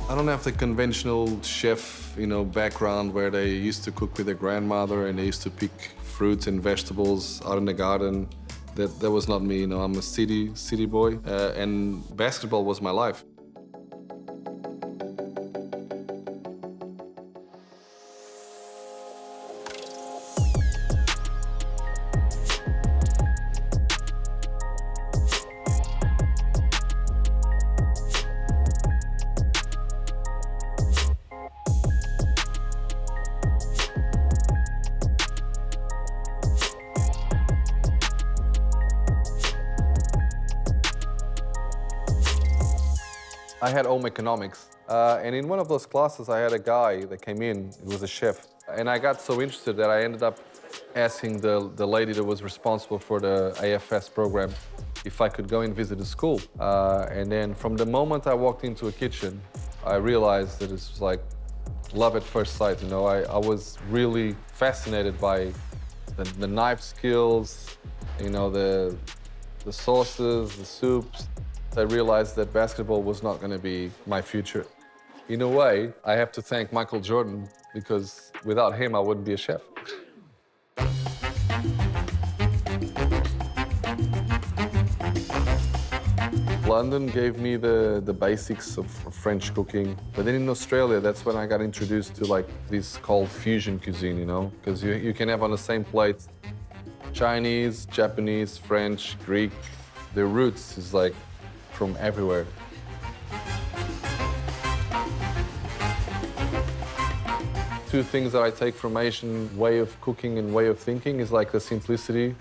I don't have the conventional chef, background where they used to cook with their grandmother and they used to pick fruits and vegetables out in the garden. That was not me, I'm a city boy, and basketball was my life. I had home economics, and in one of those classes, I had a guy that came in, he was a chef, and I got so interested that I ended up asking the lady that was responsible for the AFS program if I could go and visit the school. And then from the moment I walked into a kitchen, I realized that it was like love at first sight, I was really fascinated by the knife skills, the sauces, the soups. I realized that basketball was not going to be my future. In a way, I have to thank Michael Jordan, because without him, I wouldn't be a chef. London gave me the basics of French cooking. But then in Australia, that's when I got introduced to this called fusion cuisine, because you can have on the same plate Chinese, Japanese, French, Greek. The roots is from everywhere. Two things that I take from Asian way of cooking and way of thinking is the simplicity.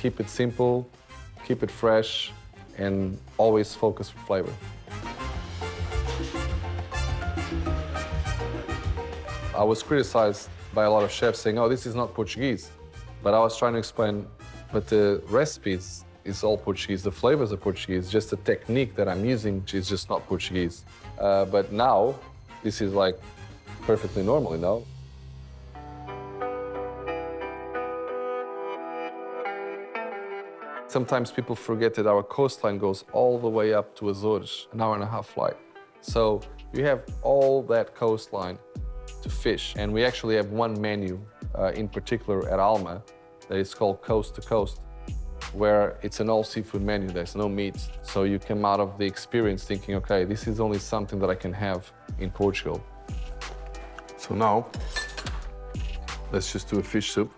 Keep it simple, keep it fresh, and always focus for flavor. I was criticized by a lot of chefs saying, oh, this is not Portuguese. But I was trying to explain, but the recipes is all Portuguese. The flavors are Portuguese. Just the technique that I'm using is just not Portuguese. But now, this is perfectly normal, Sometimes people forget that our coastline goes all the way up to Azores, an hour-and-a-half flight. So you have all that coastline to fish. And we actually have one menu, in particular at Alma, that is called Coast to Coast, where it's an all-seafood menu, there's no meat. So you come out of the experience thinking, okay, this is only something that I can have in Portugal. So now, let's just do a fish soup.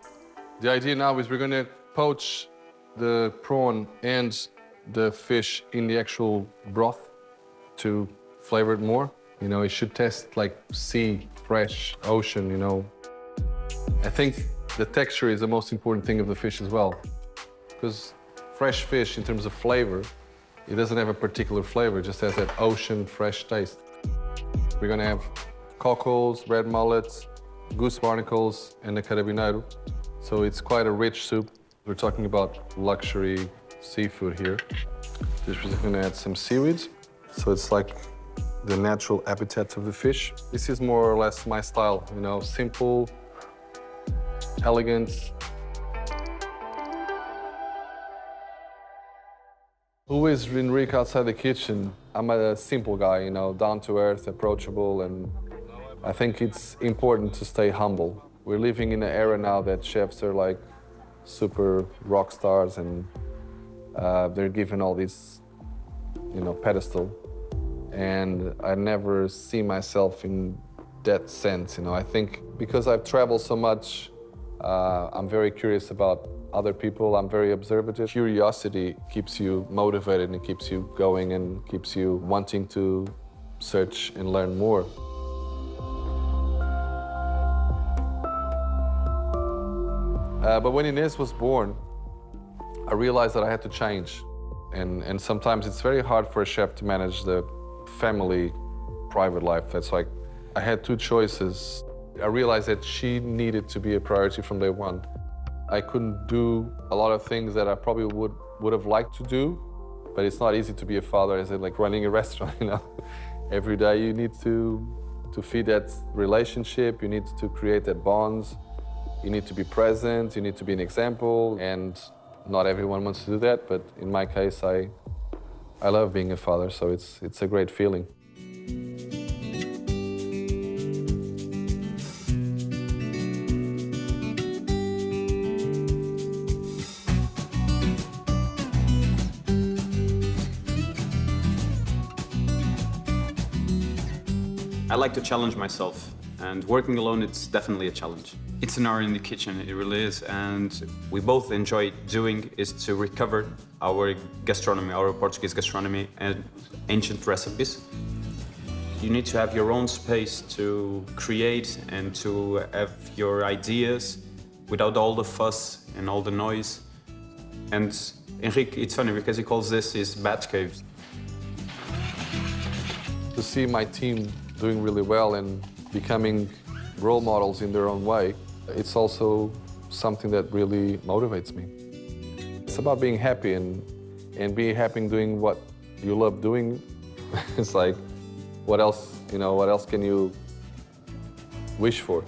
The idea now is we're gonna poach the prawn and the fish in the actual broth to flavor it more. It should taste like sea, fresh, ocean, I think the texture is the most important thing of the fish as well. Because fresh fish, in terms of flavor, it doesn't have a particular flavor, it just has that ocean, fresh taste. We're gonna have cockles, red mullets, goose barnacles, and the carabineiro. So it's quite a rich soup. We're talking about luxury seafood here. Just gonna add some seaweeds. So it's like the natural habitat of the fish. This is more or less my style, simple, elegant. Who is Henrique outside the kitchen? I'm a simple guy, down to earth, approachable, and I think it's important to stay humble. We're living in an era now that chefs are super rock stars, and they're given all this, pedestal. And I never see myself in that sense, I think because I've traveled so much, I'm very curious about other people. I'm very observative. Curiosity keeps you motivated and keeps you going and keeps you wanting to search and learn more. But when Inês was born, I realized that I had to change. And sometimes it's very hard for a chef to manage the family, private life. That's I had two choices. I realized that she needed to be a priority from day one. I couldn't do a lot of things that I probably would have liked to do, but it's not easy to be a father, as in running a restaurant, Every day you need to feed that relationship, you need to create that bonds, you need to be present, you need to be an example, and not everyone wants to do that, but in my case, I love being a father, so it's a great feeling. I like to challenge myself, and working alone, it's definitely a challenge. It's an art in the kitchen, it really is, and we both enjoy doing is to recover our gastronomy, our Portuguese gastronomy and ancient recipes. You need to have your own space to create and to have your ideas without all the fuss and all the noise. And Henrique, it's funny because he calls this his bat cave. To see my team doing really well and becoming role models in their own way, it's also something that really motivates me. It's about being happy and being happy doing what you love doing. It's like, what else, what else can you wish for?